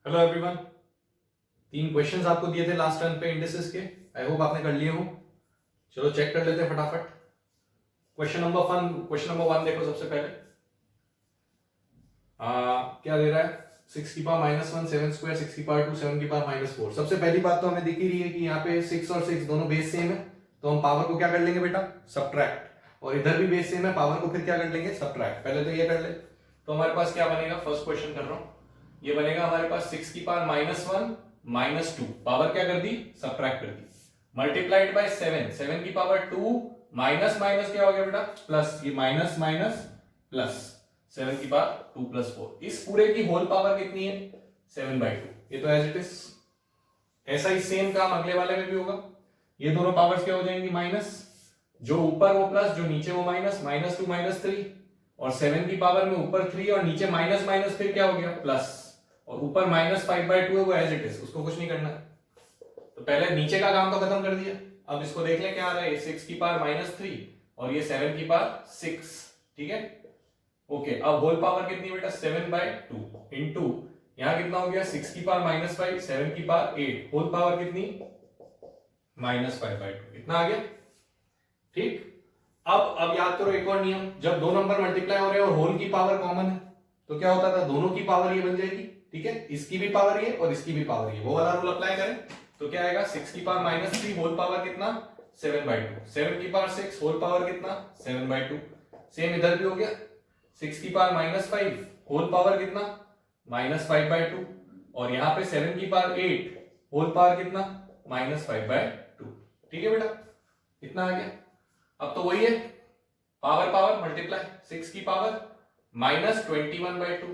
Hello everyone. 3 questions आपको दिए थे लास्ट टर्न पे इंडिसेस के। आई होप आपने कर लिए हो। चलो चेक कर लेते हैं फटाफट। क्वेश्चन नंबर वन देखो सबसे पहले। क्या दे रहा है? 6 की पावर -1 7 स्क्वायर 6 की पावर 2 7 की पावर -4। सबसे पहली बात तो हमें दिख ही रही है कि यहाँ पे 6 और 6 दोनों बेस सेम है, तो हम पावर को क्या कर लेंगे बेटा? सब्ट्रैक्ट। और इधर भी बेस सेम है, पावर को फिर क्या कर लेंगे? सब्ट्रैक्ट। पहले तो ये कर ले। तो हमारे पास क्या बनेगा? फर्स्ट क्वेश्चन कर रहा हूं। ये बनेगा हमारे पास 6 की पावर -1 -2, पावर क्या कर दी? सब्ट्रैक्ट कर दी, मल्टीप्लाइड बाय 7 7 की पावर 2 माइनस माइनस क्या हो गया बेटा? प्लस। ये माइनस माइनस प्लस 7 की पावर 2 + 4। इस पूरे की होल पावर कितनी है? 7/2। ये तो एज इट इज। ऐसा ही सेम काम अगले वाले में भी होगा। ये दोनों पावर्स क्या हो जाएंगी? माइनस, जो ऊपर वो प्लस, जो नीचे वो माइनस। -2 -3, और 7 की पावर में ऊपर 3 और नीचे माइनस माइनस फिर क्या हो गया? प्लस। और ऊपर -5/2 है, वो एज इट इज, उसको कुछ नहीं करना। तो पहले नीचे का काम तो खत्म कर दिया। अब इसको देख ले क्या आ रहा है। 6 की पावर -3 और ये 7 की पावर 6। ठीक है, ओके। अब होल पावर कितनी बेटा? 7/2 इंटू यहां कितना हो गया? 6 की पावर -5 7 की पावर 8, होल पावर कितनी? -5/2। इतना आ गया। ठीक। अब याद करो एक और नियम। जब दो नंबर मल्टीप्लाई हो रहे हैं और होल की पावर कॉमन है तो क्या होता था? दोनों की पावर ये बन जाएगी। ठीक है, इसकी भी पावर ये और इसकी भी पावर ये, वो वाला रूल अप्लाई करें तो क्या आएगा? 6 की पावर -3 होल पावर कितना? 7/2। 7 की पावर 6 होल पावर कितना? 7/2। सेम इधर भी हो गया। 6 की पावर -5 होल पावर कितना? -5/2। और यहां पे 7 की पावर 8 होल पावर कितना? -5/2। ठीक है बेटा, इतना आ गया। अब तो वही है, पावर पावर मल्टीप्लाई। 6 की पावर -21/2,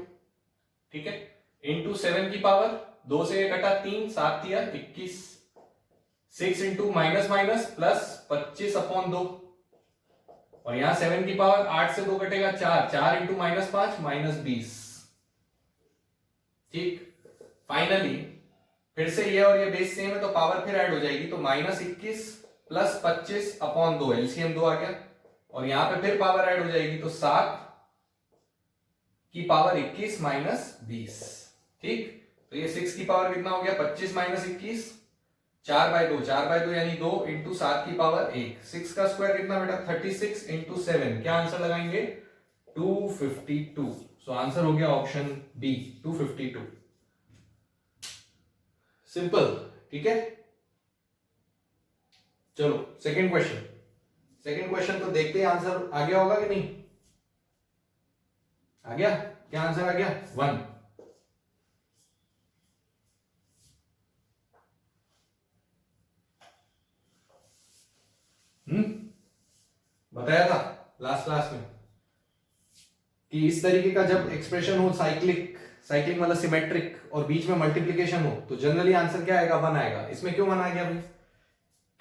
ठीक है, इंटू 7 की पावर 2 से 1 कटा 3 7 या 21। 6 इंटू माइनस माइनस प्लस 25/2। और यहां 7 की पावर 8 से 2 कटेगा 4 4 इंटू -5 -20। ठीक। फाइनली फिर से ये और ये बेस सेम है तो पावर फिर ऐड हो जाएगी, तो -21 प्लस 25/2, एलसीएम 2 आ गया। और यहां पे फिर पावर ऐड हो जाएगी तो 7 की पावर 21 -20। ठीक, तो ये 6 की पावर कितना हो गया? 25 -21, 4/2 4/2 यानी 2 इंटू 7 की पावर 1। 6 का स्क्वायर कितना बेटा? 36 इंटू 7। क्या आंसर लगाएंगे? 252। सो आंसर हो गया ऑप्शन बी, 252। सिंपल। ठीक है, चलो सेकंड क्वेश्चन। सेकंड क्वेश्चन तो देखते हैं आंसर आ गया होगा कि नहीं। आ गया? क्या आंसर आ गया? 1। बताया था लास्ट क्लास में कि इस तरीके का जब एक्सप्रेशन हो, साइक्लिक मतलब सिमेट्रिक, और बीच में मल्टीप्लीकेशन हो, तो जनरली आंसर क्या आएगा? 1 आएगा। इसमें क्यों 1 आ गया भाई?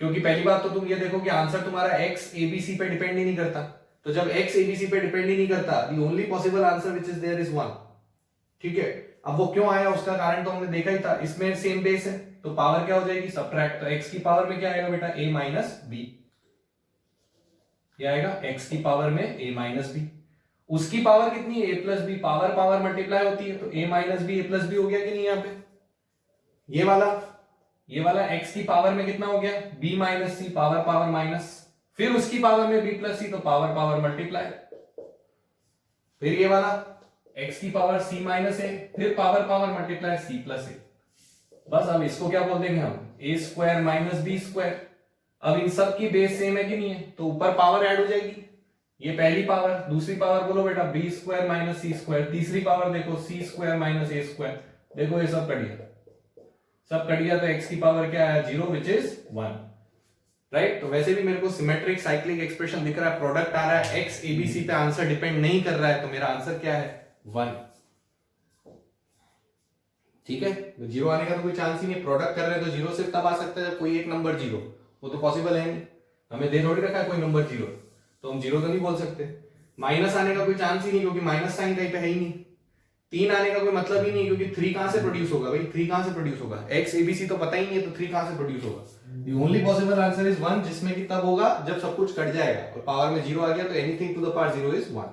क्योंकि पहली बात तो तुम ये देखो कि आंसर तुम्हारा x abc पे डिपेंड ही नहीं करता। तो जब x abc पे डिपेंड ही नहीं करता, the only possible answer which is there is 1। ठीक है, अब वो क्यों आया उसका कारण तो हमने देखा ही था। इसमें सेम बेस है तो पावर क्या हो जाएगी? सब्ट्रैक्ट। तो x की पावर में क्या आएगा बेटा? a - b। क्या आएगा? x की पावर में a - b। उसकी पावर कितनी है? a + b। Power power multiply होती है तो a - b a + b हो गया कि नहीं? यहाँ पे ये वाला x की पावर में कितना हो गया? b - c, power power minus, फिर उसकी पावर में b + c, तो पावर पावर मल्टीप्लाई। फिर ये वाला x की पावर c - a, फिर power power multiply c + a। बस अब इसको क्या बोल देंगे हम? a² - b²। अब इन सब की बेस सेम है कि नहीं है, तो ऊपर पावर ऐड हो जाएगी। ये पहली पावर, दूसरी पावर बोलो बेटा b² - c², तीसरी पावर देखो c² - a²। देखो ये सब कट गया, सब कट गया, तो x की पावर क्या है? 0 विच इज 1। राइट। तो वैसे भी मेरे को सिमेट्रिक साइक्लिक एक्सप्रेशन दिख रहा है, प्रोडक्ट आ रहा है, x abc पे आंसर डिपेंड नहीं कर रहा है, तो मेरा आंसर क्या है? 1। ठीक है, तो 0 आने का तो कोई चांस ही नहीं। प्रोडक्ट कर रहे हैं तो 0 सिर्फ तब आ सकता है जब कोई एक नंबर 0, वो तो पॉसिबल है नहीं। हमें दे थोड़ी रखा है कोई नंबर 0, तो हम 0 तो नहीं बोल सकते। माइनस आने का कोई चांस ही नहीं क्योंकि माइनस साइन कहीं पे है ही नहीं। 3 आने का कोई मतलब ही नहीं क्योंकि 3 कहां से प्रोड्यूस होगा भाई? 3 कहां से प्रोड्यूस होगा? x abc तो पता ही नहीं है, तो 3 कहां से प्रोड्यूस होगा? The only possible answer is 1, जिसमें कि तब होगा जब सब कुछ कट जाएगा और पावर में 0 आ गया, तो anything to the power 0 is 1।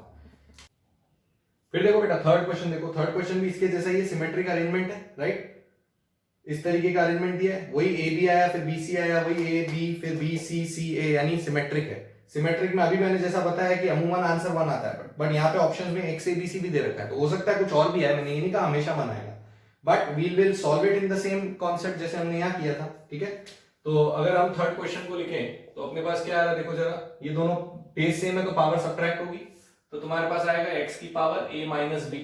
फिर देखो बेटा थर्ड क्वेश्चन देखो, थर्ड क्वेश्चन भी इसके जैसा ही है, सिमेट्रिक अरेंजमेंट है, राइट। इस तरीके का अरेंजमेंट दिया है, वही ए बी आया फिर बी सी आया, वही ए बी फिर बी सी सी ए, यानी सिमेट्रिक है। सिमेट्रिक में अभी मैंने जैसा बताया कि अमूमन आंसर 1 आता है, बट यहाँ पे ऑप्शंस में एक्स ए बी सी भी दे रखा है, तो हो सकता है कुछ और भी है, मैंने ये नहीं कहा हमेशा 1 आएगा, but we will solve it in the same concept जैसे हमने यहाँ किया था, ठीक है। तो अगर हम थर्ड क्वेश्चन को लिखें तो अपने पास क्या आ रहा है, देखो जरा, ये दोनों बेस सेम है तो पावर सब्ट्रैक्ट होगी, तो तुम्हारे पास आएगा x की पावर a माइनस बी,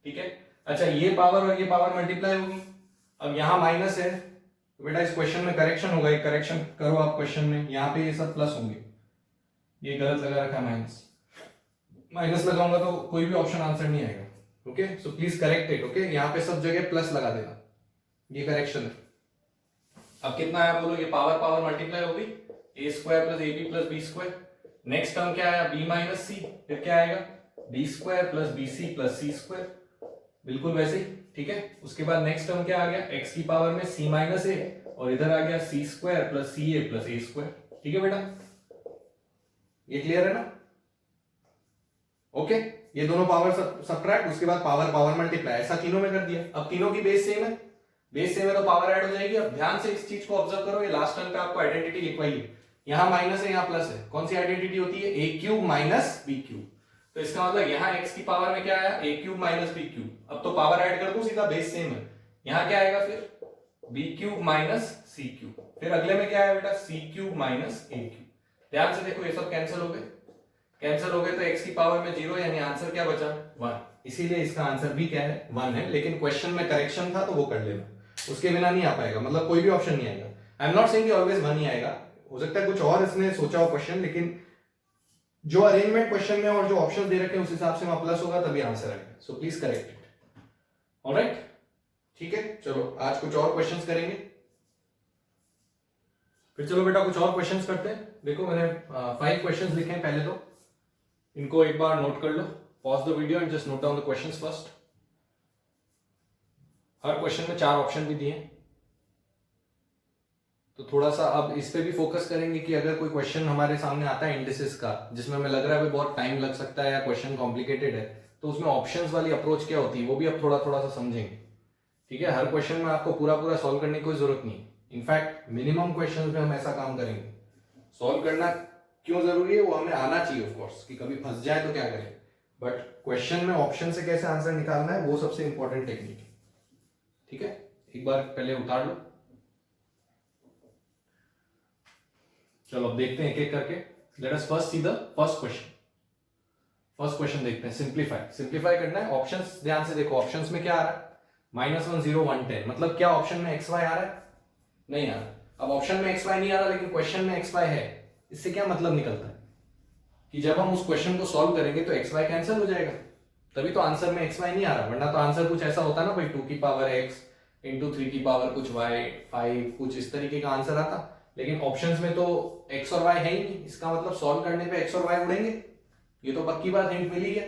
ठीक है। अच्छा ये पावर और ये पावर मल्टीप्लाई होगी, अब यहाँ माइनस है तो बेटा इस क्वेश्चन में करेक्शन होगा, एक करेक्शन करो आप क्वेश्चन में, यहाँ पे ये सब प्लस होंगे, ये गलत लगा रखा है माइनस, माइनस लगाऊंगा तो कोई भी ऑप्शन आंसर नहीं आएगा, okay. So please correct it, okay, यहाँ पे सब जगह प्लस लगा देना, ये करेक्शन है। अब कितना आया बोलो, ये पावर पावर मल्टीप्लाई होगी, A square plus A B plus B square, next term क्या आया, बी माइनस सी, फिर क्या आएगा B square plus B C plus C square, बिल्कुल वैसे ही, ठीक है। उसके बाद नेक्स्ट टर्म क्या आ गया, x की पावर में c माइनस ए, और इधर आ गया सी स्क्वायर प्लस सी ए प्लस ए स्क्वायर, ठीक है बेटा, ये क्लियर है ना, ओके। ये दोनों पावर सब्ट्रैक्ट, उसके बाद पावर पावर मल्टीप्लाई, ऐसा तीनों में कर दिया। अब तीनों की बेस सेम है, बेस सेम है तो पावर ऐड हो जाएगी। अब ध्यान से इस चीज को ऑब्जर्व करो, ये लास्ट टर्म पे आपको आइडेंटिटी लिखवाई है, यहाँ माइनस है यहाँ प्लस है, कौन सी आइडेंटिटी होती है, ए क्यूब माइनस बी क्यूब, तो इसका मतलब यहाँ x की पावर में क्या आया, ए क्यूब माइनस बी क्यूब, अब तो पावर ऐड कर दूं सीधा, बेस सेम है, यहाँ क्या आएगा फिर बी क्यूब माइनस सी क्यूब, फिर अगले में क्या आया बेटा सी क्यूब माइनस ए क्यूब। ध्यान से देखो ये सब कैंसिल हो गए, कैंसिल हो गए तो x की पावर में 0, यानी आंसर क्या बचा 1, इसीलिए इसका आंसर भी क्या है 1 है, लेकिन क्वेश्चन में करेक्शन था तो वो कर लेना, उसके बिना नहीं आ पाएगा, मतलब कोई भी ऑप्शन नहीं आएगा। I am not saying always 1 ही आएगा, हो सकता है कुछ और इसने सोचा हो क्वेश्चन, लेकिन जो अरेंजमेंट क्वेश्चन में और जो ऑप्शन दे रखे हैं उस हिसाब से वहां प्लस होगा तभी आंसर आएगा, so please correct it, alright, ठीक है। चलो आज कुछ और क्वेश्चंस करेंगे, फिर चलो बेटा कुछ और क्वेश्चंस करते हैं। देखो मैंने 5 क्वेश्चंस लिखे हैं पहले, तो इनको एक बार नोट कर लो, pause the video and just note down the questions first. हर क्वेश्चन में 4 ऑप्शन भी दिए, तो थोड़ा सा अब इस पे भी फोकस करेंगे कि अगर कोई क्वेश्चन हमारे सामने आता है इंडिसेस का, जिसमें हमें लग रहा है बहुत टाइम लग सकता है या क्वेश्चन कॉम्प्लिकेटेड है, तो उसमें ऑप्शंस वाली अप्रोच क्या होती है वो भी अब थोड़ा थोड़ा सा समझेंगे, ठीक है। हर क्वेश्चन में आपको पूरा पूरा सॉल्व करने की कोई जरूरत नहीं, इनफैक्ट मिनिमम क्वेश्चन में हम ऐसा काम करेंगे। सॉल्व करना क्यों जरूरी है वो हमें आना चाहिए ऑफकोर्स, कि कभी फंस जाए तो क्या करें, बट क्वेश्चन में ऑप्शन से कैसे आंसर निकालना है वो सबसे इंपॉर्टेंट टेक्निक है, ठीक है। एक बार पहले उतार लो, चलो अब देखते हैं एक एक करके। Let us first see the first question. First question देखते हैं, सिंप्लीफाई, सिंप्लीफाई करना है। ऑप्शंस ध्यान से देखो, ऑप्शंस में क्या आ रहा है -1 0 1 10, मतलब क्या ऑप्शन में एक्स वाई आ रहा है, नहीं आ रहा। अब ऑप्शन में एक्स वाई नहीं आ रहा लेकिन क्वेश्चन में एक्स वाई है, इससे क्या मतलब निकलता है कि जब हम उस क्वेश्चन को सॉल्व करेंगे तो एक्स वाई कैंसिल हो जाएगा, तभी तो आंसर में एक्स वाई नहीं आ रहा, वरना तो आंसर कुछ ऐसा होता ना भाई 2 की पावर x इंटू 3 की पावर कुछ y 5 कुछ इस तरीके का आंसर आता, लेकिन ऑप्शंस में तो x और y है ही नहीं, इसका मतलब सॉल्व करने पे x और y उड़ेंगे, ये तो पक्की बात, हिंट मिल ही गया,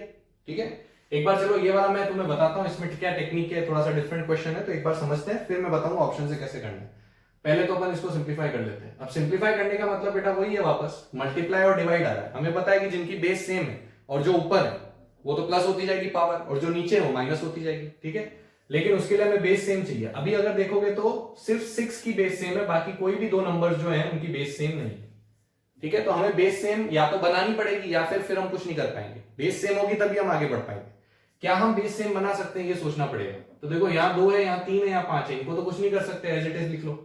ठीक है। एक बार चलो ये वाला मैं तुम्हें बताता हूँ, इसमें क्या टेक्निक है, थोड़ा सा डिफरेंट क्वेश्चन है, तो एक बार समझते हैं, फिर मैं बताऊंगा ऑप्शन से कैसे करना है। पहले तो अपन इसको सिंप्लीफाई कर लेते हैं। अब सिंप्लीफाई करने का मतलब बेटा वही है, वापस मल्टीप्लाई और डिवाइड आ रहा है, हमें पता है कि जिनकी बेस सेम है और जो ऊपर है वो तो प्लस होती जाएगी पावर, और जो नीचे है वो माइनस होती जाएगी, ठीक है। लेकिन उसके लिए हमें बेस सेम चाहिए। अभी अगर देखोगे तो सिर्फ 6 की बेस सेम है, बाकी कोई भी 2 नंबर जो है उनकी बेस सेम नहीं है, ठीक है। तो हमें बेस सेम या तो बनानी पड़ेगी या फिर हम कुछ नहीं कर पाएंगे, बेस सेम होगी तभी हम आगे बढ़ पाएंगे। क्या हम बेस सेम बना सकते हैं ये सोचना पड़ेगा। तो देखो यहाँ 2 है, यहाँ 3 है, यहाँ 5 है, इनको तो कुछ नहीं कर सकते, एज इट इज लिख लो।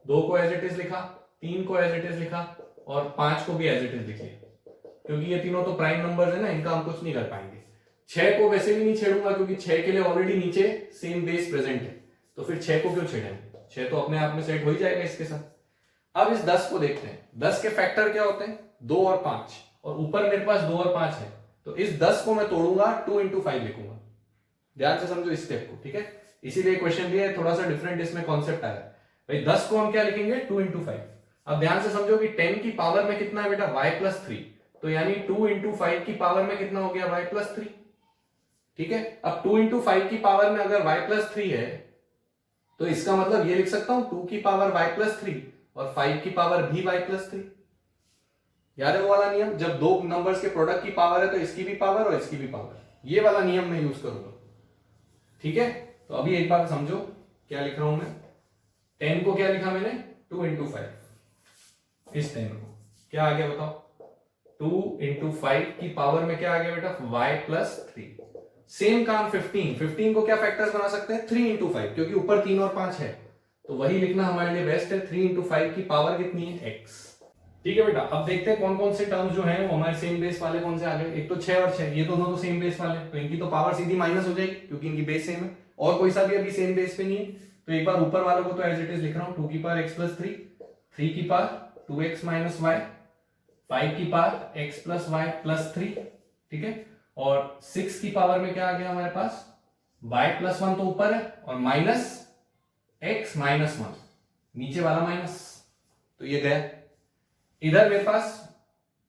2 को एज इट इज लिखा, 3 को एज इट इज लिखा और 5 को भी एज इट इज लिख लिया, क्योंकि ये तीनों तो प्राइम नंबर्स है ना, इनका हम कुछ नहीं कर पाएंगे। 6 को वैसे भी नहीं छेड़ूंगा क्योंकि 6 के लिए ऑलरेडी नीचे सेम बेस प्रेजेंट है, तो फिर 6 को क्यों छेड़ेंगे, 6 तो अपने आप में सेट हो ही जाएगा इसके साथ। अब इस 10 को देखते हैं, 10 के फैक्टर क्या होते हैं 2 और 5, और ऊपर मेरे पास 2 और 5 है, तो इस 10 को मैं तोड़ूंगा 2 into 5 लिखूंगा। ध्यान से समझो इस स्टेप को, ठीक है। इसीलिए क्वेश्चन भी है थोड़ा सा डिफरेंट, इसमें कॉन्सेप्ट आया भाई। 10 को हम क्या लिखेंगे 2 into 5। अब ध्यान से समझो कि 10 की पावर में कितना है बेटा y plus 3, तो यानी 2 into 5 की पावर में कितना हो गया y plus 3, ठीक है। अब 2 into 5 की पावर में अगर y plus 3 है तो इसका मतलब ये लिख सकता हूं 2 की पावर y plus 3 और 5 की पावर भी y plus 3। याद है वो वाला नियम, जब 2 नंबर्स के प्रोडक्ट की पावर है तो इसकी भी पावर और इसकी भी पावर, ये वाला नियम मैं यूज करूंगा, ठीक है। तो अभी एक बार समझो क्या लिख रहा हूं मैं। 10 को क्या लिखा मैंने, 2 इंटू 5। इस 10 को क्या आ गया बताओ, 2 इंटू 5 की पावर में क्या आ गया बेटा, y प्लस 3। सेम काम 15 को क्या फैक्टर्स बना सकते हैं, 3 इंटू 5, क्योंकि ऊपर 3 और 5 है, तो वही लिखना हमारे लिए बेस्ट है। 3 इंटू 5 की पावर कितनी है, x। ठीक है बेटा, अब देखते हैं कौन कौन से टर्म्स जो हैं वो हमारे सेम बेस वाले कौन से आ गए। एक तो 6 और 6, ये दोनों तो सेम बेस वाले, तो इनकी तो पावर सीधी माइनस हो जाएगी क्योंकि इनकी बेस सेम है, और कोई सा भी अभी सेम बेस पे नहीं है। तो एक बार ऊपर वालों को तो एज इट इज लिख रहा हूं, 2 की पावर x प्लस 3, 3 की पावर 2x माइनस y, 5 की power x plus y plus 3, ठीक है। और 6 की पावर में क्या आ गया हमारे पास, y प्लस 1 तो ऊपर है, और माइनस x माइनस 1, नीचे वाला माइनस, तो ये गया। इधर मेरे पास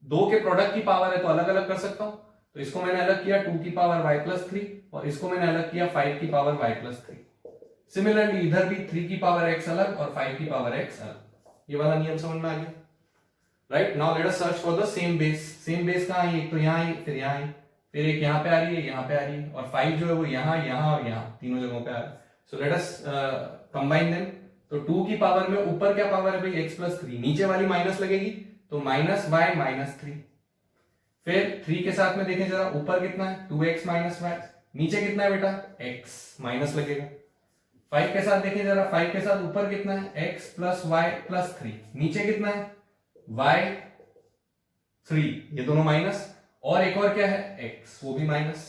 2 के प्रोडक्ट की पावर है तो अलग अलग कर सकता हूं, तो इसको मैंने अलग किया 2 की पावर y प्लस 3, और इसको मैंने अलग किया 5 की पावर y प्लस 3। सिमिलरली इधर भी 3 की पावर x अलग और 5 की पावर x अलग। ये वाला नियम समझ में आ गया, right. Now let us search for the same base. Same base कहां है, एक तो यहां आई, फिर यहां आई, फिर एक यहां पे आ रही है, यहां पे आ रही है, और 5 जो है वो यहां यहां और यहां तीनों जगहों पे आ रहा है। सो लेट अस कंबाइन देम। तो 2 की पावर में ऊपर क्या पावर है भाई, x प्लस 3, नीचे वाली माइनस लगेगी तो माइनस y माइनस 3। फिर 3 के साथ में देखें जरा, ऊपर कितना है 2x माइनस y, नीचे कितना है बेटा x, माइनस लगेगा। 5 के साथ देखें जरा, 5 के साथ ऊपर कितना है x प्लस y प्लस 3, नीचे कितना है y 3, ये दोनों माइनस, और एक और क्या है x, वो भी माइनस।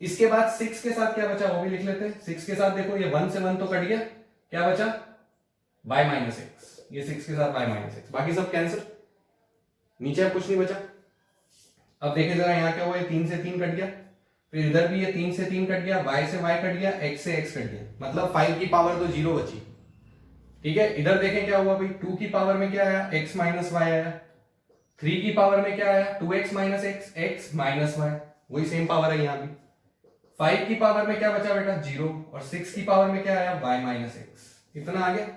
इसके बाद 6 के साथ क्या बचा वो भी लिख लेते हैं। 6 के साथ देखो, ये 1 से 1 तो कट गया, क्या बचा y माइनस एक्स, ये 6 के साथ y माइनस एक्स, बाकी सब कैंसिल, नीचे अब कुछ नहीं बचा। अब देखें जरा यहाँ क्या हुआ, 3 से 3 कट गया, फिर इधर भी ये 3 से 3 कट गया, y से y कट गया, x से x कट गया, मतलब 5 की पावर तो 0 बची, ठीक है। इधर देखें क्या हुआ भाई, 2 की पावर में क्या आया, x माइनस y आया, 3 की पावर में क्या आया, 2x minus x, x minus y, वही सेम पावर है यहाँ भी। 5 की पावर में क्या बचा बेटा 0, और 6 की पावर में क्या आया y माइनस x, इतना आ गया।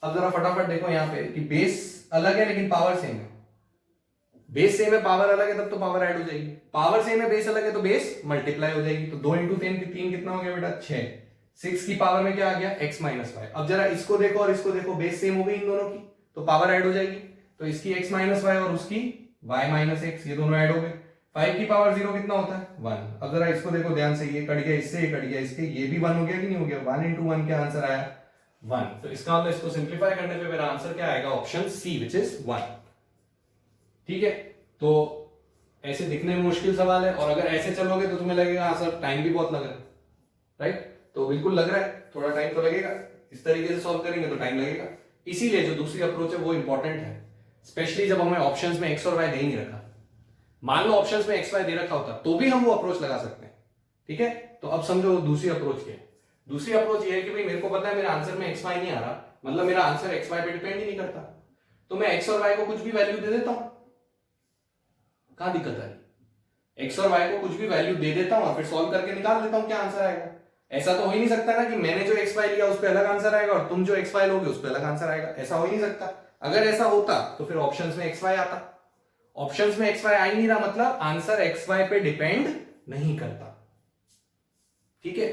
अब जरा फटाफट देखो यहाँ पे कि बेस अलग है लेकिन पावर सेम है। बेस सेम है, पावर अलग है, तब तो पावर ऐड हो जाएगी। पावर सेम है, बेस अलग है, तो बेस मल्टीप्लाई हो जाएगी। तो 2 इंटू 3 कितना हो गया बेटा 6। 6 की पावर में क्या आ गया x माइनस वाई। अब जरा इसको देखो और इसको देखो, बेस सेम हो गई इन दोनों की, तो पावर ऐड हो जाएगी। तो इसकी x माइनस वाई और उसकी y माइनस एक्स, ये दोनों ऐड हो गए। 5 की पावर 0 कितना होता है 1। अब जरा इसको देखो ध्यान से, ये कट गया इससे, ये कट गया इसके, ये भी 1 हो गया कि नहीं हो गया। 1 इंटू 1 क्या आंसर आया 1। तो इसका मतलब इसको सिंप्लीफाई करने पे मेरा आंसर क्या आएगा, ऑप्शन सी विच इज 1। ठीक है, तो ऐसे दिखने में मुश्किल सवाल है, और अगर ऐसे चलोगे तो तुम्हें लगेगा हाँ सर टाइम भी बहुत लग रहा है, राइट। तो बिल्कुल लग रहा है, थोड़ा टाइम तो लगेगा, इस तरीके से सॉल्व करेंगे तो टाइम लगेगा। इसीलिए जो दूसरी अप्रोच है वो इंपॉर्टेंट है, स्पेशली जब हमें ऑप्शंस में एक्स और वाई दे ही नहीं रखा। मान लो ऑप्शंस में एक्स वाई दे रखा होता तो भी हम वो अप्रोच लगा सकते हैं। ठीक है, तो अब समझो दूसरी अप्रोच क्या है। दूसरी अप्रोच ये है कि भाई मेरे को पता है मेरा आंसर में एक्स वाई नहीं आ रहा, मतलब मेरा आंसर एक्स वाई पे डिपेंड ही नहीं करता, तो मैं एक्स और वाई को कुछ भी वैल्यू दे देता हूं। कहां दिक्कत है, एक्स और वाई को कुछ भी वैल्यू दे देता हूं और फिर सॉल्व करके निकाल लेता हूं क्या आंसर आएगा। ऐसा तो हो ही नहीं सकता ना कि मैंने जो एक्स वाई लिया उस पर अलग आंसर आएगा और तुम जो एक्स वाई लोगे उस पर अलग आंसर आएगा, ऐसा हो ही नहीं सकता। अगर ऐसा होता तो फिर ऑप्शंस में एक्स वाई आता, ऑप्शंस में एक्स वाई आ ही नहीं रहा, मतलब आंसर एक्स वाई पे डिपेंड नहीं करता। ठीक है,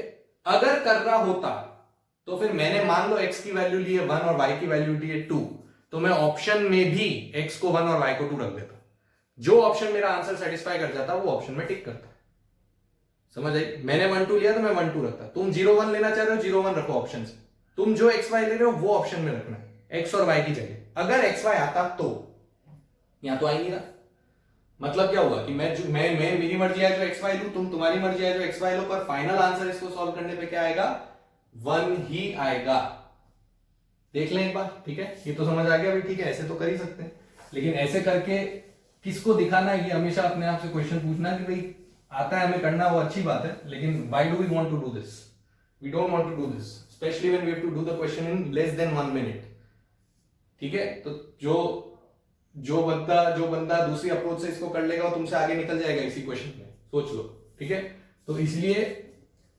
अगर कर रहा होता तो फिर मैंने मान लो एक्स की वैल्यू ली है 1 और वाई की वैल्यू ली है 2, तो मैं ऑप्शन में भी एक्स को 1 और वाई को 2 रख देता। जो ऑप्शन मेरा आंसर सेटिस्फाई कर जाता वो ऑप्शन में टिक करता। समझ आई, मैंने 1 2 लिया तो मैं 1 2 रखता। तुम 0 1 लेना चाह रहे हो 0 1 रखो ऑप्शन से, तुम जो एक्स वाई ले रहे हो वो ऑप्शन में रखना है एक्स और वाई की जगह। अगर एक्स वाई आता तो, यहां तो आ ही नहीं रहा, मतलब क्या हुआ कि मैं मेरी मर्जी है जो एक्स वाई लूं, तुम तुम्हारी मर्जी है जो एक्स वाई लो, पर फाइनल आंसर इसको सॉल्व करने पे क्या आएगा 1 ही आएगा। देख लें एक बार, ठीक है, ये तो समझ आ गया भाई। ठीक है, ऐसे तो कर ही सकते हैं, लेकिन ऐसे करके किसको दिखाना है, ये हमेशा अपने आप से क्वेश्चन पूछना कि भाई आता है हमें करना, वो अच्छी बात है, लेकिन why do we want to do this, we don't want to do this, specially when we have to do the question in less than 1 minute. ठीक है, तो जो बंदा दूसरी अप्रोच से इसको कर लेगा वो तुमसे आगे निकल जाएगा इसी क्वेश्चन में, सोच लो। ठीक है, तो इसलिए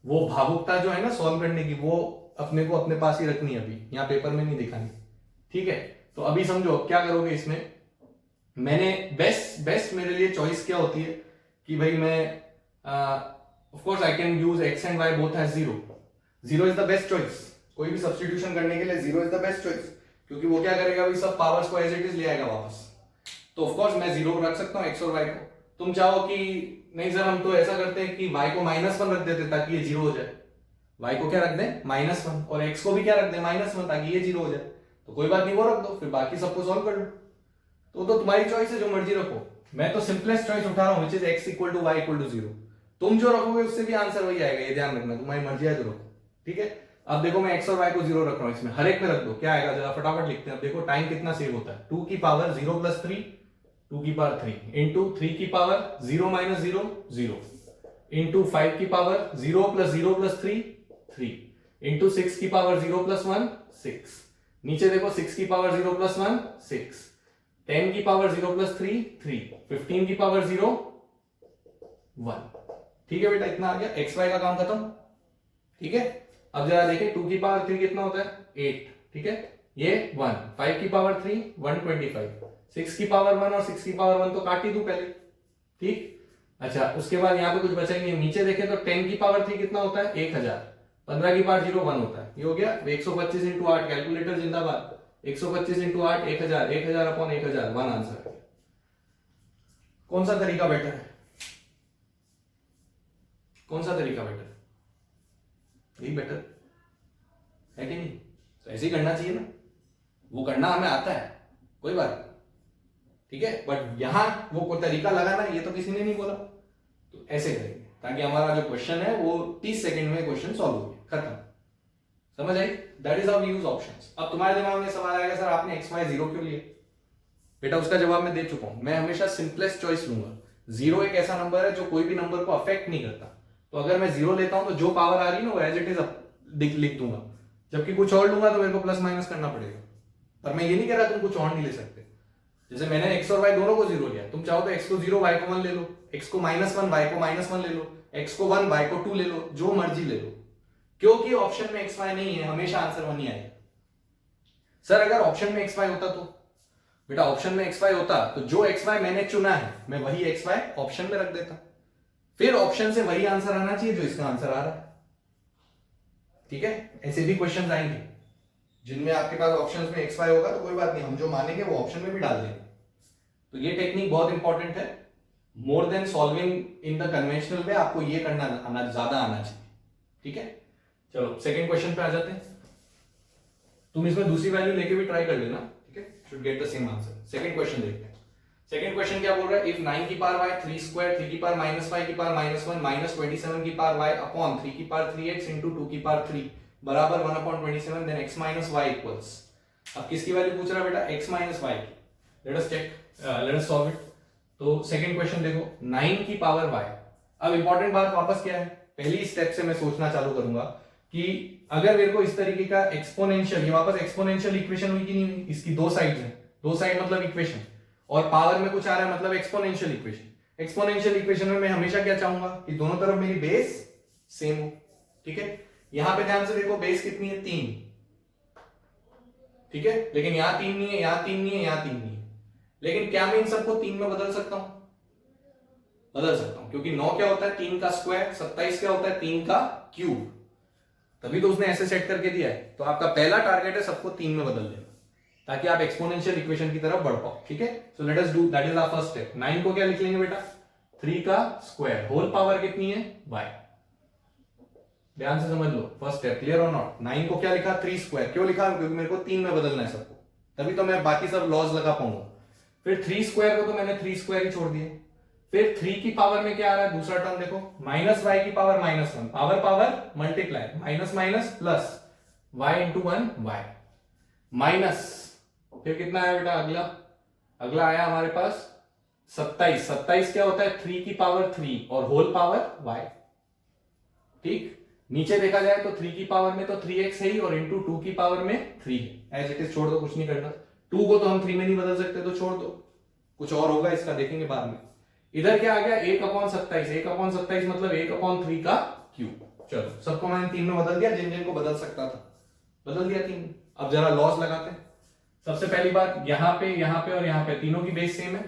वो भावुकता जो है ना सॉल्व करने की, वो अपने को अपने पास ही रखनी है, अभी यहाँ पेपर में नहीं दिखानी। ठीक है, तो अभी समझो क्या करोगे इसमें। मैंने बेस्ट मेरे लिए चॉइस क्या होती है कि भाई मैं of course I can use x and y both as 0. 0 is the best choice. कोई भी सब्स्टिट्यूशन करने के लिए 0 इज द बेस्ट चॉइस, क्योंकि वो क्या करेगा भाई, सब पावर्स को एज इट इज ले आएगा वापस. तो ऑफ कोर्स मैं 0 रख सकता हूँ x और y को. तुम चाहो कि नहीं सर हम तो ऐसा करते हैं कि y को -1 रख देते ताकि ये 0 हो जाए. y को क्या रख दें, -1, और x को भी क्या रख दें, -1, ताकि ये 0 हो जाए. तो कोई बात नहीं, वो रख दो, फिर बाकी सबको सॉल्व कर लो. तो तुम्हारी चॉइस है, जो मर्जी रखो. मैं तो सिंपलेस्ट चॉइस उठा रहा हूं, व्हिच इज x = y = 0. तुम जो रखोगे उससे भी आंसर वही आएगा, ये ध्यान रखना. तुम्हारी मर्जी है जो रखो. ठीक है. अब देखो मैं x और y को 0 रख रहा हूं, इसमें हर एक में रख दो. क्या आएगा जरा फटाफट लिखते हैं. अब देखो टाइम कितना सेव होता है. 2 की पावर 0 + 3, 2 की पावर 3 इंटू 3 की पावर 0 - 0 0 इंटू 5 की पावर 0 + 0 + 3 3 इंटू 6 की पावर 0 + 1 6. नीचे देखो 6 की पावर 0 + 1 6, 10 की पावर 0 + 3 3, 15 की पावर 0 1. ठीक है बेटा, इतना आ गया. एक्स वाई का काम खत्म. ठीक है. अब जरा देखें 2 की पावर 3 कितना होता है, 8. ठीक है, ये 1. 5 की पावर 3 125, 6 की पावर 1 और 6 की पावर 1 तो काट ही दूं पहले. ठीक. अच्छा, उसके बाद यहाँ पे कुछ बचा ही नहीं. नीचे देखें तो 10 की पावर 3 कितना होता है, 1000. 15 की पावर 0 1 होता है. ये हो गया 125 × 8. कैलकुलेटर जिंदाबाद. 125 × 8 1000, 1000/1000 1 आंसर. कौन सा तरीका बेटर है, कौन सा तरीका बेटर, यही बेटर है कि नहीं. तो ऐसे ही करना चाहिए ना. वो करना हमें आता है, कोई बात नहीं. ठीक है, बट यहां वो कोई तरीका लगाना ये तो किसी ने नहीं बोला. तो ऐसे करेंगे ताकि हमारा जो क्वेश्चन है वो 30 सेकंड में क्वेश्चन सॉल्व हो गया, खत्म. समझ आई. That is how we use options. अब तुम्हारे दिमाग में सवाल आएगा, सर आपने x y 0 क्यों लिए. बेटा उसका जवाब मैं दे चुका हूं. मैं हमेशा सिंपलेस्ट चॉइस लूंगा. 0 एक ऐसा नंबर है जो कोई भी नंबर को अफेक्ट नहीं करता. तो अगर मैं 0 लेता हूं तो जो पावर आ रही है ना वो एज इट इज लिख दूंगा. जबकि कुछ और लूंगा तो मेरे को प्लस माइनस करना पड़ेगा. पर मैं ये नहीं कह रहा तुम कुछ और नहीं ले सकते. जैसे मैंने x और y दोनों को 0 लिया, तुम चाहो तो x को 0 y को 1 ले लो, x को -1 y को -1 ले लो, x को 1 y को 2 ले लो, जो मर्जी ले लो. क्योंकि ऑप्शन में x y नहीं है, हमेशा आंसर 1 ही आएगा. सर अगर ऑप्शन में x y होता तो, बेटा ऑप्शन में x y होता तो जो x y मैंने चुना है मैं वही x y ऑप्शन में रख देता. फिर ऑप्शन से वही आंसर आना चाहिए जो इसका आंसर आ रहा है. ठीक है. ऐसे भी क्वेश्चन आएंगे जिनमें आपके पास ऑप्शंस में x y होगा तो कोई बात नहीं, हम जो मानेंगे वो ऑप्शन में भी डाल देंगे. तो ये टेक्निक बहुत इंपॉर्टेंट है. More than solving in the conventional way, आपको ये करना ज्यादा आना चाहिए. ठीक है. चलो सेकंड क्वेश्चन पे आ जाते हैं. तुम इसमें दूसरी वैल्यू लेके भी ट्राई कर लेना. ठीक है, should get the same answer. Second question देखते हैं. सेकंड क्वेश्चन क्या बोल रहा है. इफ 9 की पावर y 3 2, 3 की पावर -5 की पावर -1 -27 की पावर y अपॉन 3 की पावर 3x इंटू 2 की पावर 3 बराबर 1/27, देन x - y इक्वल्स. अब किसकी वैल्यू पूछ रहा है बेटा, x - y की. Let us check, let us solve it. तो सेकंड क्वेश्चन देखो, 9 की पावर y. अब इंपॉर्टेंट बात वापस क्या है, पहली स्टेप से मैं सोचना चालू करूंगा कि अगर मेरे को इस तरीके का एक्सपोनेंशियल, ये वापस एक्सपोनेंशियल इक्वेशन हुई कि नहीं हुई. इसकी दो साइड्स हैं, दो साइड मतलब इक्वेशन, और पावर में कुछ आ रहा है मतलब एक्सपोनेंशियल इक्वेशन. एक्सपोनेंशियल इक्वेशन में मैं हमेशा क्या चाहूंगा कि दोनों तरफ मेरी बेस सेम हो. ठीक है. यहां पे ध्यान से देखो, बेस कितनी है, 3. ठीक है, लेकिन यहां 3 नहीं है, यहां 3 नहीं है, यहां 3 नहीं है. लेकिन क्या मैं इन सबको 3 में बदल सकता हूं, बदल सकता हूं, क्योंकि 9 क्या होता है 3 का स्क्वायर, 27 क्या होता है 3 का क्यूब. तभी तो उसने ऐसे सेट करके दिया है. तो आपका पहला टारगेट है सबको 3 में बदल देना, ताकि आप एक्सपोनेंशियल इक्वेशन की तरफ बढ़ पाओ. ठीक है. So let us do, that is our first step. 9 को क्या लिख लेंगे बेटा, 3 का स्क्वायर, होल पावर कितनी है y. ध्यान से समझ लो, फर्स्ट स्टेप. क्लियर और नॉट. 9 को क्या लिखा, 3 स्क्वायर. क्यों लिखा, क्योंकि मेरे को 3 में बदलना है सबको, तभी तो मैं बाकी सब लॉज लगा पाऊंगा. फिर 3 स्क्वायर को तो मैंने 3 स्क्वायर ही छोड़ दिए. फिर 3 की पावर में क्या आ रहा है, दूसरा टर्म देखो, -y की power -1, power power multiply, minus minus plus, y into 1 y minus. फिर कितना आया बेटा, अगला आया हमारे पास 27. 27 क्या होता है, 3 की पावर 3 और होल पावर y. ठीक. नीचे देखा जाए तो 3 की पावर में तो 3x है ही, और इंटू 2 की पावर में 3 है. एज इट इज छोड़ दो, कुछ नहीं करना. 2 को तो हम 3 में नहीं बदल सकते, तो छोड़ दो. कुछ और होगा इसका, देखेंगे बाद में. इधर क्या आ गया, 1/27. 1/27 मतलब 1/3 का क्यूब. चलो सबको मैंने 3 में बदल दिया, जिन जिन को बदल सकता था बदल दिया 3. अब जरा लॉस लगाते हैं. सबसे पहली बात, यहां पे और यहां पे तीनों की बेस सेम है.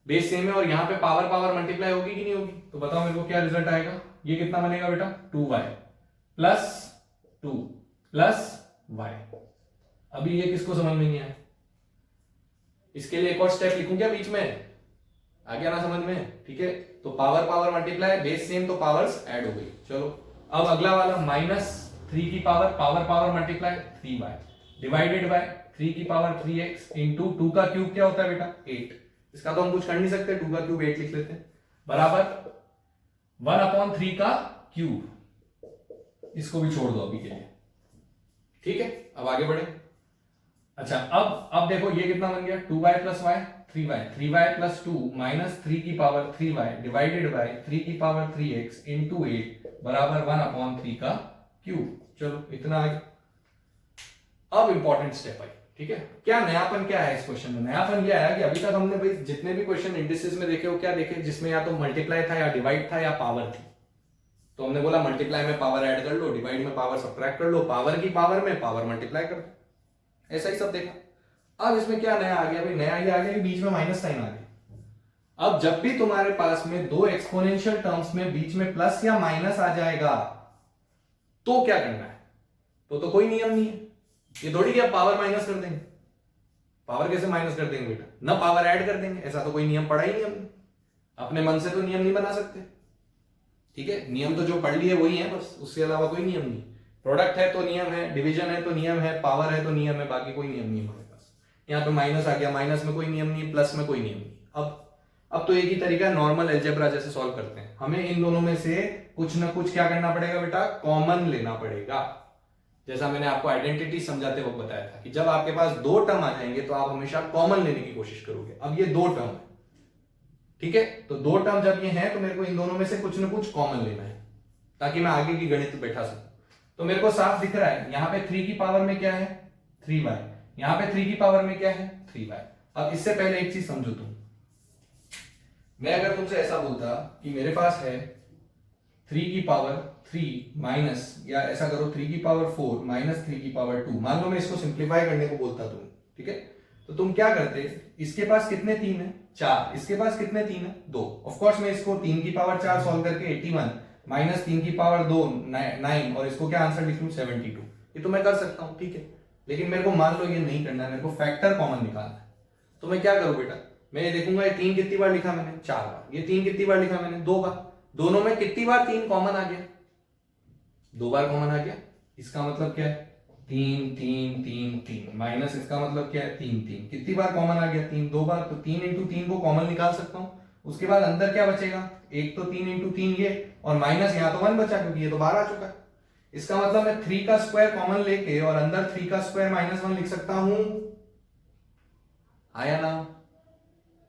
बेस सेम है और यहाँ पे पावर पावर मल्टीप्लाई होगी कि नहीं होगी, तो बताओ मेरे को क्या रिजल्ट आएगा। ये कितना बनेगा बेटा 2y प्लस 2 प्लस y। अभी ये किसको समझ में नहीं आया, इसके लिए एक और स्टेप लिखूं क्या बीच में, आ गया ना समझ में, ठीक है। तो power power multiply, base same तो पावर्स ऐड हो गई। चलो अब अगला वाला -3 की power power power multiply 3y divided by 3 की पावर 3x इंटू 2 का क्यूब क्या होता है बेटा 8। इसका तो हम कुछ कर नहीं सकते, 2 का क्यूब 8 लिख लेते हैं, बराबर 1/3 का क्यूब। इसको भी छोड़ दो अभी के लिए, ठीक है। अब आगे बढ़े। अच्छा अब देखो ये कितना बन गया 2y plus y 3y plus 2 minus 3 की पावर 3y डिवाइडेड बाय 3 की पावर 3x इंटू 8 बराबर 1/3 का क्यूब। चलो इतना आ गया। अब इंपॉर्टेंट स्टेप आई, ठीक है। क्या नयापन क्या है इस क्वेश्चन में, नयापन यह है कि अभी तक हमने भाई जितने भी क्वेश्चन इंडिसेस में देखे हो क्या देखे, जिसमें या तो मल्टीप्लाई था या डिवाइड था या पावर थी। तो हमने बोला मल्टीप्लाई में पावर ऐड कर लो, डिवाइड में पावर सब्ट्रैक्ट कर लो, पावर की पावर में पावर मल्टीप्लाई कर दो, ऐसा ही सब देखा। अब इसमें क्या नया आ गया भाई, नया ये आ गया कि बीच में माइनस साइन आ गया। अब जब भी तुम्हारे पास में दो एक्सपोनेंशियल टर्म्स में बीच में प्लस या माइनस आ जाएगा तो क्या करना है, तो कोई नियम नहीं है। ये थोड़ी कि आप पावर माइनस कर देंगे, पावर कैसे माइनस कर देंगे बेटा, ना पावर ऐड कर देंगे, ऐसा तो कोई नियम पढ़ा ही नहीं हमने। अपने मन से तो नियम नहीं बना सकते, ठीक है। नियम तो जो पढ़ लिए वही है बस, उसके अलावा कोई नियम नहीं। प्रोडक्ट है तो नियम है, डिवीजन है तो नियम है, पावर है तो नियम है, बाकी कोई नियम नहीं हमारे पास। यहाँ पे माइनस आ गया, माइनस में कोई नियम नहीं, प्लस में कोई नियम नहीं। अब तो एक ही तरीका है, नॉर्मल अलजेब्रा जैसे सॉल्व करते हैं। हमें इन दोनों में से कुछ ना कुछ क्या करना पड़ेगा बेटा, कॉमन लेना पड़ेगा। जैसा मैंने आपको आइडेंटिटी समझाते वक्त बताया था कि जब आपके पास दो टर्म आ जाएंगे तो आप हमेशा कॉमन लेने की कोशिश करोगे। अब ये दो टर्म है, ठीक है, तो दो टर्म जब ये हैं तो मेरे को इन दोनों में से कुछ ना कुछ कॉमन लेना है ताकि मैं आगे की गणित बैठा सकूं। तो मेरे को साफ दिख रहा है यहाँ पे 3 की पावर में क्या है 3y, यहाँ पे 3 की पावर में क्या है 3y। अब इससे पहले एक चीज समझो तुम, मैं अगर तुमसे ऐसा बोलता कि मेरे पास है 3 की पावर 3 माइनस, या ऐसा करो 3 की पावर 4 माइनस 3 की पावर 2, मान लो मैं इसको सिंप्लीफाई करने को बोलता तुम, ठीक है, तो तुम क्या करते, इसके पास कितने 3 है 4, इसके पास कितने 3 है 2। ऑफ कोर्स मैं इसको 3 की पावर 4 सॉल्व करके 81 माइनस 3 की पावर 2 9 और इसको क्या आंसर लिख लूं 72, ये तो मैं कर सकता हूं, ठीक है। लेकिन मेरे को मान लो ये नहीं करना है, मेरे को फैक्टर कॉमन निकालना है। तो मैं क्या करूं बेटा, मैं ये देखूंगा ये 3 कितनी बार लिखा मैंने 4 बार, ये 3 कितनी बार लिखा मैंने 2 बार, दोनों में कितनी बार 3 कॉमन आ गया 2 बार कॉमन आ गया। इसका मतलब क्या है 3 3 3 3 माइनस इसका मतलब क्या है 3 3, कितनी बार कॉमन आ गया 3 2 बार, तो 3 इंटू 3 को कॉमन निकाल सकता हूं। उसके बाद अंदर क्या बचेगा, एक तो 3 इंटू 3 ये, और माइनस यहाँ तो 1 बचा क्योंकि ये तो बाहर आ चुका है। इसका मतलब मैं 3 का स्क्वायर कॉमन लेके और अंदर 3 का स्क्वायर माइनस 1 लिख सकता हूं, आया ना,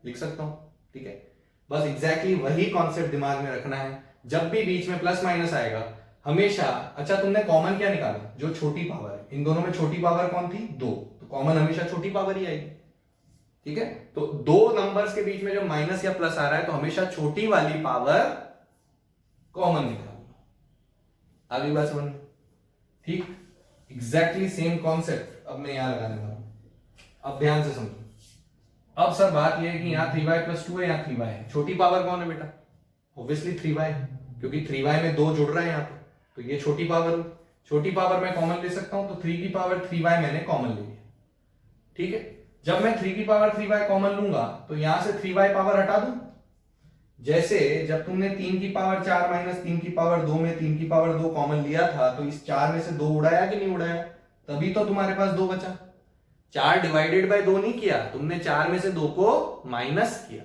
लिख सकता हूं, ठीक है। बस एग्जैक्टली वही कॉन्सेप्ट दिमाग में रखना है, जब भी बीच में प्लस माइनस आएगा हमेशा। अच्छा तुमने कॉमन क्या निकाला, जो छोटी पावर है, इन दोनों में छोटी पावर कौन थी 2, तो कॉमन हमेशा छोटी पावर ही आएगी, ठीक है। तो दो नंबर्स के बीच में जो माइनस या प्लस आ रहा है तो हमेशा छोटी वाली पावर कॉमन निकालना। आगे बात समझ में, ठीक, एग्जैक्टली सेम कॉन्सेप्ट अब मैं यहां लगाने वाला हूं। अब ध्यान से समझो। अब सर बात यह है कि यहां 3y प्लस 2 है, यहां 3y है, छोटी पावर कौन है बेटा, ऑब्वियसली 3y, क्योंकि 3y में 2 जुड़ रहा है यहां पे, तो ये छोटी पावर, छोटी पावर मैं कॉमन ले सकता हूं, तो 3 की पावर 3y मैंने कॉमन ले लिया, ठीक है। जब मैं 3 की पावर 3y कॉमन लूंगा तो यहां से 3y पावर हटा दूं, जैसे जब तुमने 3 की पावर 4 माइनस 3 की पावर 2 में 3 की पावर 2 कॉमन लिया था तो इस 4 में से 2 उड़ाया कि नहीं उड़ाया, तभी तो तुम्हारे पास 2 बचा। 4 डिवाइडेड बाय 2 नहीं किया तुमने, 4 में से 2 को माइनस किया।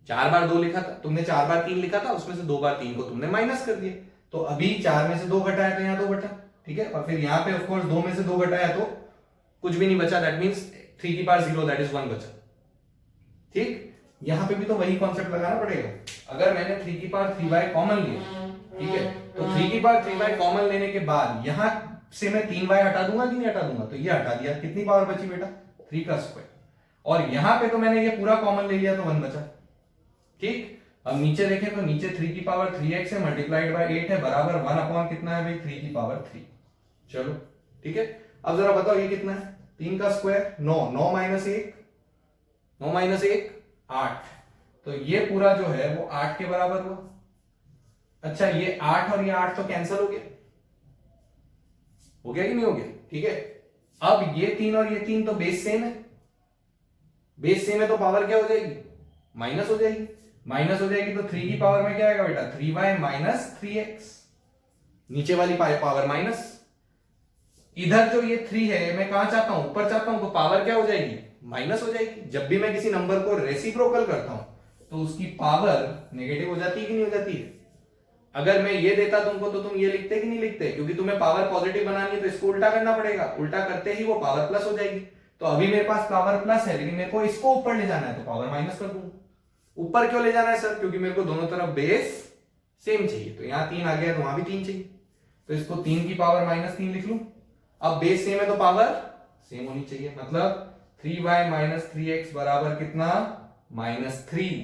4 बार 2 लिखा था तुमने, 4 बार 3 लिखा था, उसमें से 2 बार 3 को तुमने माइनस कर दिया, तो अभी 4 में से 2 घटाया तो यहां 2 बचा, ठीक है। और फिर यहां पे ऑफकोर्स 2 में से 2 घटाया तो कुछ भी नहीं बचा, दैट मीन्स 3 की पावर 0 दैट इज 1 बचा, ठीक। यहां पे भी तो वही कॉन्सेप्ट लगाना पड़ेगा। अगर मैंने 3 की पावर 3y कॉमन लिया, ठीक है, तो 3 की पावर 3y कॉमन लेने के बाद यहां से मैं 3y हटा दूंगा कि नहीं हटा दूंगा, तो ये हटा दिया, कितनी पावर बची बेटा 3 का स्क्वायर, और यहां पे तो मैंने ये पूरा कॉमन ले लिया तो 1 बचा, ठीक। अब नीचे देखें तो नीचे 3 की पावर 3x है मल्टीप्लाइड बाय 8 है बराबर 1 अपॉन कितना है भाई 3 की पावर 3। चलो ठीक है, अब जरा बताओ ये कितना है, 3 का स्क्वायर 9, 9 माइनस 1 8, तो ये पूरा जो है वो 8 के बराबर हुआ। अच्छा ये 8 और ये 8 तो कैंसिल हो गया कि नहीं हो गया? ठीक है, अब ये 3 और ये 3 तो बेस सेम है, बेस सेम है तो पावर क्या हो जाएगी? माइनस हो जाएगी। माइनस हो जाएगी तो 3 की पावर में क्या आएगा बेटा? 3y माइनस 3x, नीचे वाली पावर माइनस, इधर जो ये 3 है मैं कहां चाहता हूं? ऊपर चाहता हूं, तो पावर क्या हो जाएगी? माइनस हो जाएगी। जब भी मैं किसी नंबर को रेसिप्रोकल करता हूं तो उसकी पावर नेगेटिव हो जाती है कि नहीं हो जाती है? अगर मैं ये देता तुमको तो तुम ये लिखते कि नहीं लिखते? क्योंकि तुम्हें पावर पॉजिटिव बनानी है तो इसको उल्टा करना पड़ेगा, उल्टा करते ही वो पावर प्लस हो जाएगी। तो अभी मेरे पास पावर प्लस है लेकिन मेरे को इसको ऊपर ले जाना है तो पावर माइनस कर दूंगा। ऊपर क्यों ले जाना है सर? क्योंकि मेरे को दोनों तरफ बेस सेम चाहिए, तो यहां 3 आ गया तो वहां भी 3 चाहिए, तो इसको 3 की पावर माइनस 3 लिख लूं। अब बेस सेम है तो पावर सेम होनी चाहिए, मतलब 3y माइनस 3x बराबर कितना? -3।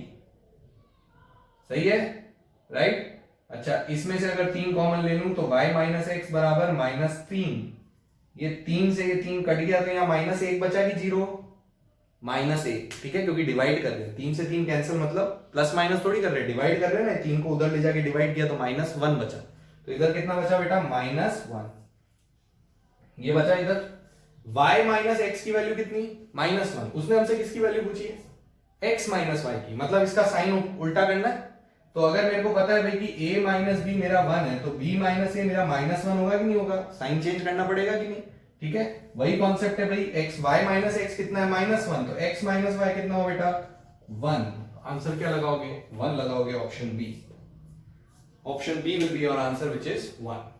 सही है, राइट? अच्छा इसमें से अगर 3 कॉमन ले लूं तो y माइनस एक्स बराबर -3। ये 3 से ये 3 कट गया तो यहां -1 बचा कि 0? -1, ठीक है, क्योंकि डिवाइड कर रहे हैं, 3 से 3 कैंसिल, मतलब प्लस माइनस थोड़ी कर रहे हैं, डिवाइड कर रहे हैं ना। 3 को उधर ले जाके डिवाइड किया तो -1 बचा, तो इधर कितना बचा बेटा? -1। ये बचा इधर। y माइनस एक्स की वैल्यू कितनी? -1। उसने हमसे किसकी वैल्यू पूछी है? x माइनस वाई की, मतलब इसका साइन उल्टा करना है। तो अगर मेरे को पता है भाई कि a माइनस बी मेरा 1 है तो b माइनस ए मेरा -1 होगा कि नहीं होगा? साइन चेंज करना पड़ेगा कि नहीं? ठीक है, वही कॉन्सेप्ट है भाई। x y माइनस एक्स कितना है? -1, तो x माइनस वाई कितना हो बेटा? 1। आंसर क्या लगाओगे? 1 लगाओगे, option B. Option B will be your answer which is 1।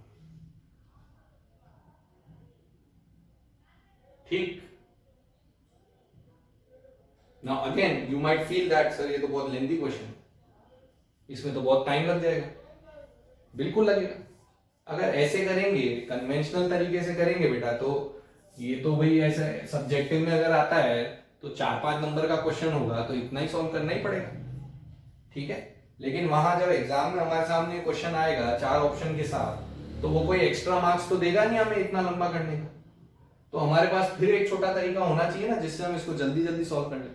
ठीक। Now again you might feel that sir ये तो बहुत लेंथी क्वेश्चन, इसमें तो बहुत टाइम लग जाएगा। बिल्कुल लगेगा। अगर ऐसे करेंगे, कन्वेंशनल तरीके से करेंगे बेटा, तो ये तो भाई ऐसे सब्जेक्टिव में अगर आता है तो 4-5 नंबर का क्वेश्चन होगा तो इतना ही सॉल्व करना ही पड़ेगा, ठीक है। लेकिन वहां जब एग्जाम में हमारे सामने क्वेश्चन आएगा 4 ऑप्शन के साथ, तो वो कोई एक्स्ट्रा मार्क्स तो देगा नहीं हमें इतना लंबा करने का। तो हमारे पास फिर एक छोटा तरीका होना चाहिए ना जिससे हम इसको जल्दी जल्दी सॉल्व कर लें।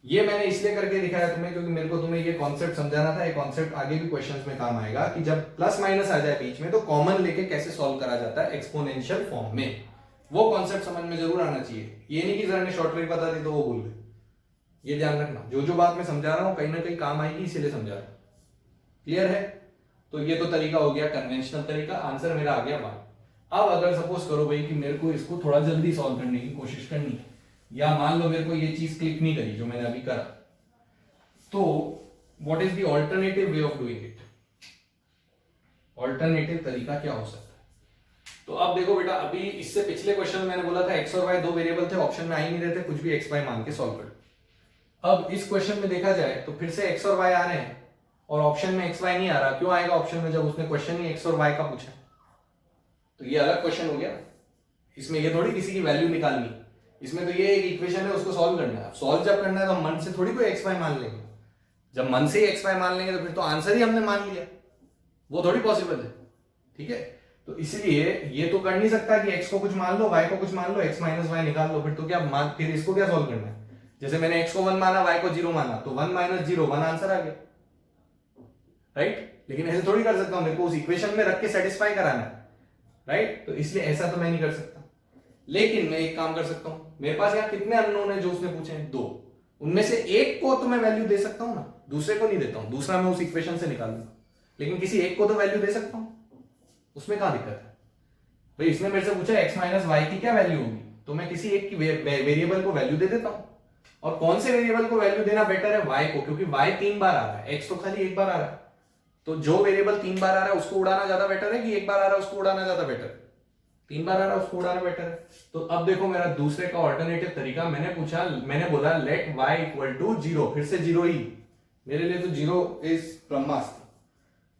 ये मैंने इसलिए करके दिखाया तुम्हें क्योंकि मेरे को तुम्हें ये कॉन्सेप्ट समझाना था। ये कॉन्सेप्ट आगे भी क्वेश्चंस में काम आएगा कि जब प्लस माइनस आ जाए बीच में तो कॉमन लेके कैसे सॉल्व करा जाता है एक्सपोनेंशियल फॉर्म में। वो कॉन्सेप्ट समझ में जरूर आना चाहिए। ये नहीं कि सर ने शॉर्ट ट्रिक बता दी तो वो भूल गए। ये ध्यान रखना, जो जो बात मैं समझा रहा हूं कहीं ना कहीं काम आएगी, इसीलिए समझा रहा हूं। क्लियर है? तो ये तो तरीका हो गया कन्वेंशनल तरीका। आंसर मेरा आ गया 1। अब अगर सपोज करो भाई कि मेरे को इसको थोड़ा जल्दी सॉल्व करने की कोशिश करनी है, या मान लो मेरे को ये चीज क्लिक नहीं करी जो मैंने अभी करा, तो what is the alternative way of doing it? Alternative तरीका क्या हो सकता है? तो अब देखो बेटा, अभी इससे पिछले क्वेश्चन में मैंने बोला था x और y 2 वेरिएबल थे, ऑप्शन में आ ही नहीं रहे थे, कुछ भी x y मान के सॉल्व कर। अब इस क्वेश्चन में देखा जाए तो फिर से x और y आ रहे हैं और ऑप्शन में x y नहीं आ रहा। क्यों आएगा ऑप्शन में जब उसने क्वेश्चन ही x और y का पूछा? तो ये अलग क्वेश्चन हो गया। इसमें ये थोड़ी किसी की वैल्यू निकालनी, इसमें तो ये एक इक्वेशन है उसको सॉल्व करना है। सॉल्व जब करना है तो मन से थोड़ी कोई एक्स वाई मान लेंगे। जब मन से ही एक्स वाई मान लेंगे तो फिर तो आंसर ही हमने मान लिया, वो थोड़ी पॉसिबल है, ठीक है। तो इसलिए ये तो कर नहीं सकता कि x को कुछ मान लो y को कुछ मान लो, x माइनस वाई निकाल लो। फिर तो क्या मान, फिर इसको क्या सॉल्व करना है? जैसे मैंने x को 1 माना, y को 0 माना, तो 1 माइनस 0 1 आंसर आ गया, राइट। लेकिन ऐसे थोड़ी कर सकता हूं, मेरे को उस इक्वेशन में रख के सेटिस्फाई कराना है, राइट। तो इसलिए ऐसा तो मैं नहीं कर सकता। लेकिन मैं एक काम कर सकता हूं, मेरे पास यहाँ कितने अननोन है जो उसने पूछे हैं? 2। उनमें से एक को तो मैं वैल्यू दे सकता हूं ना, दूसरे को नहीं देता हूं। दूसरा मैं उस इक्वेशन से निकाल दूंगा, लेकिन किसी एक को तो वैल्यू दे सकता हूं। उसमें कहां दिक्कत है भाई? इसने मेरे से पूछा x माइनस वाई की क्या वैल्यू होगी, तो मैं किसी एक की वेरिएबल को वैल्यू दे देता हूं। और कौन से वेरिएबल को वैल्यू देना बेटर है? y को, क्योंकि y 3 बार आ रहा है, x तो खाली एक बार आ रहा है। तो जो वेरिएबल 3 बार आ रहा है उसको उड़ाना ज्यादा बेटर है कि एक बार आ रहा है उसको उड़ाना ज्यादा बेटर है? 3 बार आ रहा है उसको उड़ाना बेटर है। तो अब देखो मेरा दूसरे का ऑल्टरनेटिव तरीका, मैंने बोला लेट y इक्वल टू 0, फिर से 0 ही। मेरे लिए तो 0 इज ब्रह्मास्त्र,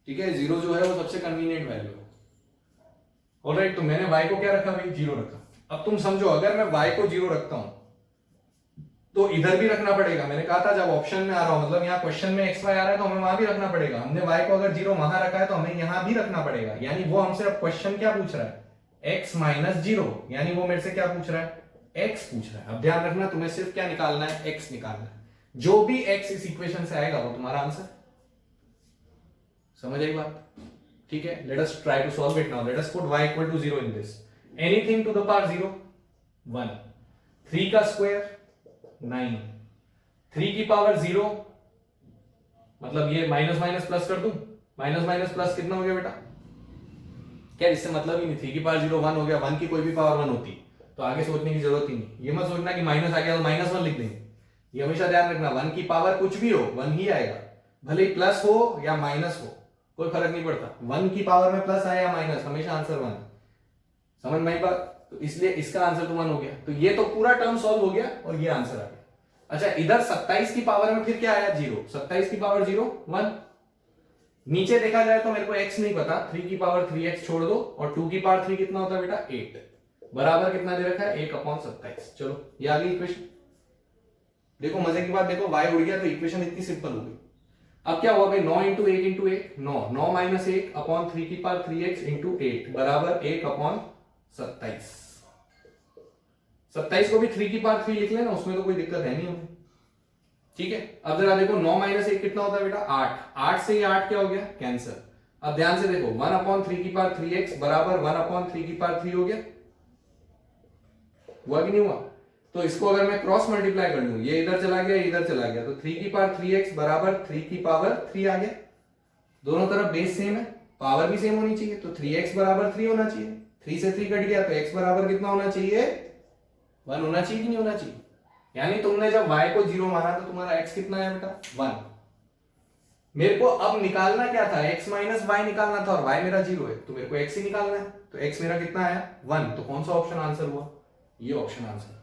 ठीक है। 0 जो है वो सबसे कन्वीनियंट वैल्यू है। ऑलराइट, तो मैंने y को क्या रखा भाई? 0 रखा। अब तुम समझो, अगर मैं y को 0 रखता हूं तो इधर भी रखना पड़ेगा। मैंने कहा था जब ऑप्शन में आ रहा हूं, मतलब यहाँ क्वेश्चन में x y आ रहा है तो हमें वहां भी रखना पड़ेगा। हमने y को अगर 0 वहां रखा है तो हमें यहां भी रखना पड़ेगा। यानी वो हमसे अब क्वेश्चन क्या पूछ रहा है? x माइनस 0, यानी वो मेरे से क्या पूछ रहा है? x पूछ रहा है। अब ध्यान रखना, तुम्हें सिर्फ क्या निकालना है? x निकालना है। जो भी x इस इक्वेशन से आएगा वो तुम्हारा आंसर। समझ आई बात? ठीक है, let us try to solve it now. Let us put y equal to 0 in this. Anything to the power 0 1, 3 का स्क्वायर 9, 3 की पावर 0 मतलब ये माइनस माइनस प्लस कर दूं, माइनस माइनस प्लस कितना हो गया बेटा? क्या इससे मतलब ही नहीं, 3 की पावर 0 1 हो गया, 1 की कोई भी पावर 1 होती तो आगे सोचने की जरूरत ही नहीं। ये मत सोचना कि माइनस आ गया तो माइनस 1 लिख देंगे, ये हमेशा ध्यान रखना 1 की पावर कुछ भी हो 1 ही आएगा, भले ही प्लस हो या माइनस हो कोई फर्क नहीं पड़ता। 1 की पावर में प्लस आया या माइनस हमेशा आंसर 1। समझ में आई बात? तो इसलिए इसका आंसर तो 1 हो गया, तो ये तो पूरा टर्म सॉल्व हो गया और ये आंसर आ गया। अच्छा, इधर 27 की पावर में फिर क्या आया? 0। 27 की पावर 0 1। नीचे देखा जाए तो मेरे को x नहीं पता, 3 की पावर 3x छोड़ दो और 2 की पावर 3 कितना होता है बेटा? 8 बराबर कितना दे रखा है? 1/27। चलो ये आ गई इक्वेशन। देखो मजे की बात, देखो y उड़ गया तो इक्वेशन इतनी सिंपल हो गई। अब क्या हुआ भाई? 9 इंटू 1 इंटू 1 9, 9 माइनस 1 अपॉन 3 की पावर 3x इंटू 8 बराबर 1/27। 27 को भी 3 की पावर 3 लिख लेना, उसमें तो कोई दिक्कत है नहीं हमें। ठीक है, अब जरा देखो 9 माइनस 1 कितना होता है बेटा? 8। 8 से ये 8 क्या हो गया? कैंसर। अब ध्यान से देखो 1/3 की पावर 3x बराबर 1/3 की पावर 3 हो गया, हुआ कि नहीं हुआ? तो इसको अगर मैं क्रॉस मल्टीप्लाई कर लूं, ये इधर चला गया, इधर चला गया, तो 3 की पावर 3x बराबर 3 की पावर 3 आ गया। दोनों तरफ बेस सेम है, पावर भी सेम होनी चाहिए, तो 3x बराबर 3 होना चाहिए। 3 से 3 कट गया तो x बराबर कितना होना चाहिए? 1 होना चाहिए कि नहीं होना चाहिए? यानी तुमने जब y को 0 माना तो तुम्हारा x कितना है बेटा? 1। मेरे को अब निकालना क्या था? x माइनस y निकालना था और y मेरा 0 है, तो मेरे को x ही निकालना है। तो x मेरा कितना आया? 1। तो कौन सा ऑप्शन आंसर हुआ? ये ऑप्शन आंसर।